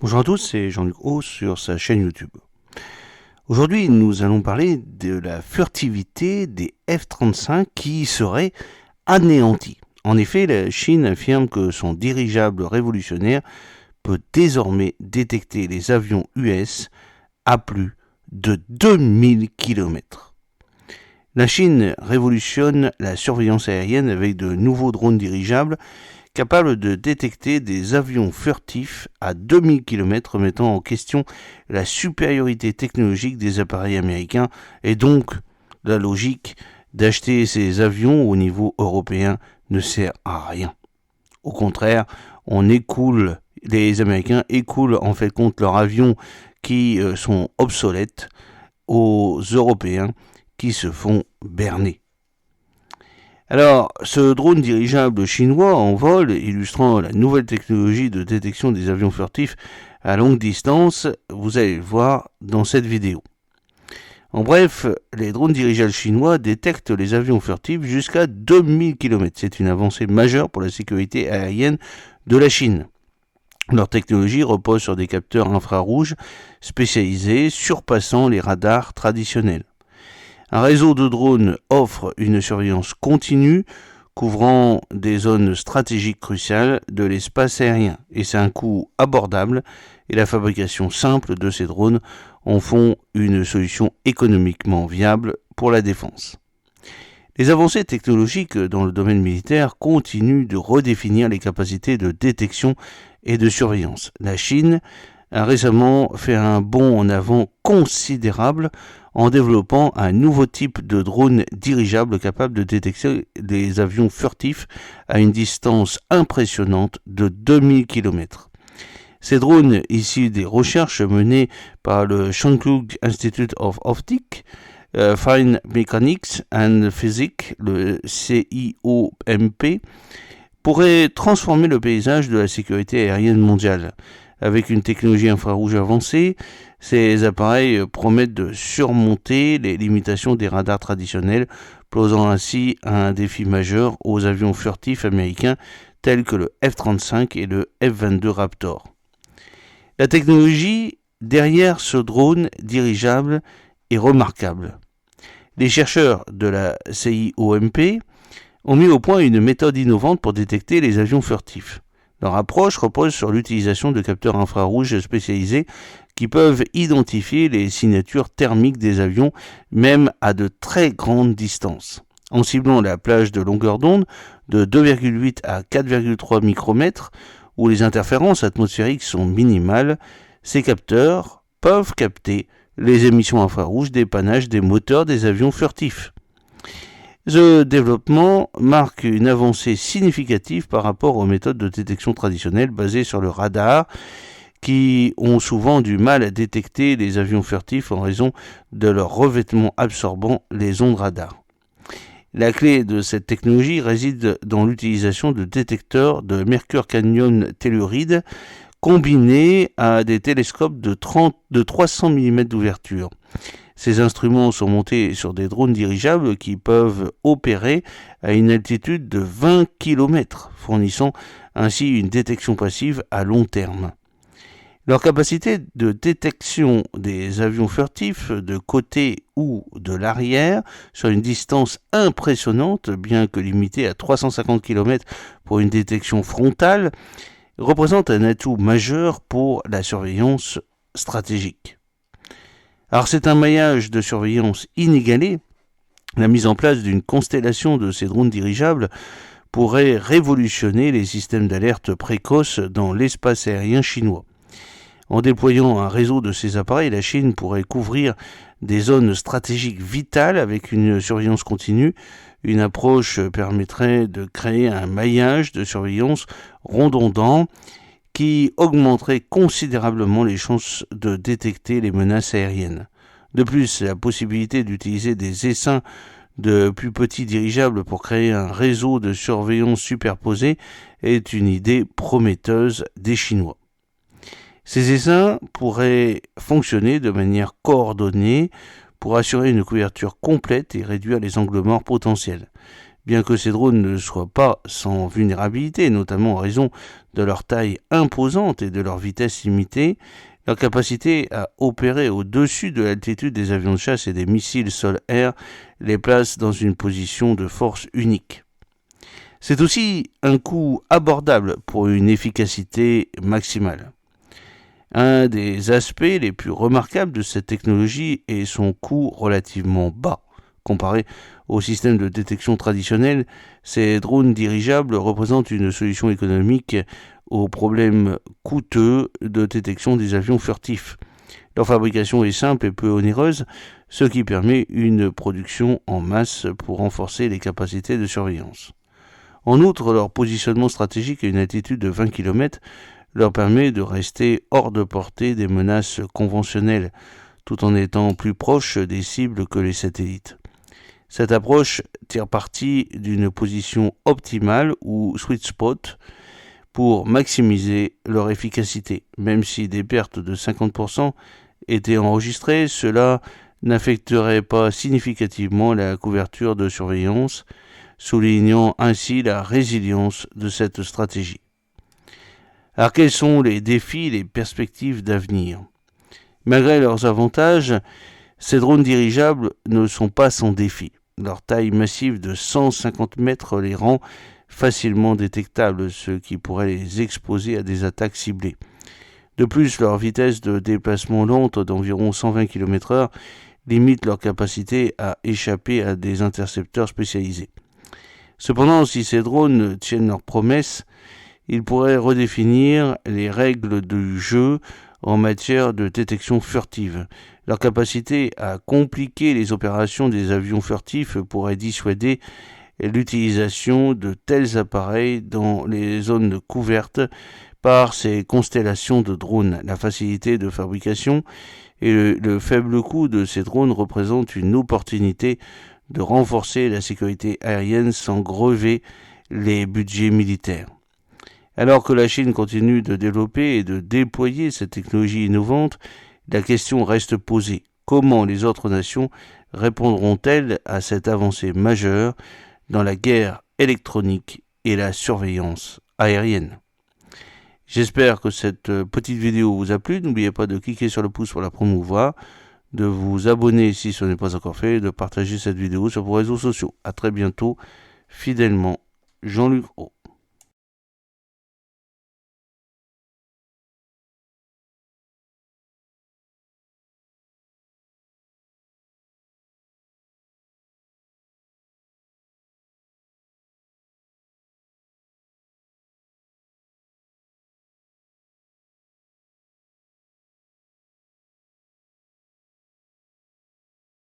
Bonjour à tous, c'est Jean-Luc Haut sur sa chaîne YouTube. Aujourd'hui, nous allons parler de la furtivité des F-35 qui seraient anéantis. En effet, la Chine affirme que son dirigeable révolutionnaire peut désormais détecter les avions US à plus de 2000 km. La Chine révolutionne la surveillance aérienne avec de nouveaux drones dirigeables capable de détecter des avions furtifs à 2000 km, remettant en question la supériorité technologique des appareils américains et donc la logique d'acheter ces avions au niveau européen ne sert à rien. Au contraire, les Américains écoulent en fait compte leurs avions qui sont obsolètes aux Européens qui se font berner. Alors, ce drone dirigeable chinois en vol, illustrant la nouvelle technologie de détection des avions furtifs à longue distance, vous allez le voir dans cette vidéo. En bref, les drones dirigeables chinois détectent les avions furtifs jusqu'à 2000 km. C'est une avancée majeure pour la sécurité aérienne de la Chine. Leur technologie repose sur des capteurs infrarouges spécialisés surpassant les radars traditionnels. Un réseau de drones offre une surveillance continue couvrant des zones stratégiques cruciales de l'espace aérien et c'est un coût abordable et la fabrication simple de ces drones en font une solution économiquement viable pour la défense. Les avancées technologiques dans le domaine militaire continuent de redéfinir les capacités de détection et de surveillance. La Chine a récemment fait un bond en avant considérable en développant un nouveau type de drone dirigeable capable de détecter des avions furtifs à une distance impressionnante de 2000 km. Ces drones, issus des recherches menées par le Shanghai Institute of Optics, Fine Mechanics and Physics, le CIOMP, pourraient transformer le paysage de la sécurité aérienne mondiale. Avec une technologie infrarouge avancée, ces appareils promettent de surmonter les limitations des radars traditionnels, posant ainsi un défi majeur aux avions furtifs américains tels que le F-35 et le F-22 Raptor. La technologie derrière ce drone dirigeable est remarquable. Les chercheurs de la CIOMP ont mis au point une méthode innovante pour détecter les avions furtifs. Leur approche repose sur l'utilisation de capteurs infrarouges spécialisés qui peuvent identifier les signatures thermiques des avions, même à de très grandes distances. En ciblant la plage de longueur d'onde de 2,8 à 4,3 micromètres, où les interférences atmosphériques sont minimales, ces capteurs peuvent capter les émissions infrarouges dépannage des moteurs des avions furtifs. Ce développement marque une avancée significative par rapport aux méthodes de détection traditionnelles basées sur le radar, qui ont souvent du mal à détecter les avions furtifs en raison de leur revêtement absorbant les ondes radar. La clé de cette technologie réside dans l'utilisation de détecteurs de Mercure Canyon telluride combinés à des télescopes de 300 mm d'ouverture. Ces instruments sont montés sur des drones dirigeables qui peuvent opérer à une altitude de 20 km, fournissant ainsi une détection passive à long terme. Leur capacité de détection des avions furtifs de côté ou de l'arrière sur une distance impressionnante, bien que limitée à 350 km pour une détection frontale, représente un atout majeur pour la surveillance stratégique. Alors c'est un maillage de surveillance inégalé. La mise en place d'une constellation de ces drones dirigeables pourrait révolutionner les systèmes d'alerte précoce dans l'espace aérien chinois. En déployant un réseau de ces appareils, la Chine pourrait couvrir des zones stratégiques vitales avec une surveillance continue. Une approche permettrait de créer un maillage de surveillance redondant qui augmenterait considérablement les chances de détecter les menaces aériennes. De plus, la possibilité d'utiliser des essaims de plus petits dirigeables pour créer un réseau de surveillance superposé est une idée prometteuse des Chinois. Ces essaims pourraient fonctionner de manière coordonnée pour assurer une couverture complète et réduire les angles morts potentiels. Bien que ces drones ne soient pas sans vulnérabilité, notamment en raison de leur taille imposante et de leur vitesse limitée, leur capacité à opérer au-dessus de l'altitude des avions de chasse et des missiles sol-air les place dans une position de force unique. C'est aussi un coût abordable pour une efficacité maximale. Un des aspects les plus remarquables de cette technologie est son coût relativement bas. Comparé au système de détection traditionnel, ces drones dirigeables représentent une solution économique aux problèmes coûteux de détection des avions furtifs. Leur fabrication est simple et peu onéreuse, ce qui permet une production en masse pour renforcer les capacités de surveillance. En outre, leur positionnement stratégique à une altitude de 20 km leur permet de rester hors de portée des menaces conventionnelles, tout en étant plus proche des cibles que les satellites. Cette approche tire parti d'une position optimale ou sweet spot pour maximiser leur efficacité. Même si des pertes de 50% étaient enregistrées, cela n'affecterait pas significativement la couverture de surveillance, soulignant ainsi la résilience de cette stratégie. Alors quels sont les défis et les perspectives d'avenir ? Malgré leurs avantages, ces drones dirigeables ne sont pas sans défi. Leur taille massive de 150 mètres les rend facilement détectables, ce qui pourrait les exposer à des attaques ciblées. De plus, leur vitesse de déplacement lente d'environ 120 km/h limite leur capacité à échapper à des intercepteurs spécialisés. Cependant, si ces drones tiennent leurs promesses, ils pourraient redéfinir les règles du jeu en matière de détection furtive. Leur capacité à compliquer les opérations des avions furtifs pourrait dissuader l'utilisation de tels appareils dans les zones couvertes par ces constellations de drones. La facilité de fabrication et le faible coût de ces drones représentent une opportunité de renforcer la sécurité aérienne sans grever les budgets militaires. Alors que la Chine continue de développer et de déployer cette technologie innovante, la question reste posée. Comment les autres nations répondront-elles à cette avancée majeure dans la guerre électronique et la surveillance aérienne ? J'espère que cette petite vidéo vous a plu. N'oubliez pas de cliquer sur le pouce pour la promouvoir, de vous abonner si ce n'est pas encore fait, et de partager cette vidéo sur vos réseaux sociaux. À très bientôt, fidèlement, Jean-Luc Roux.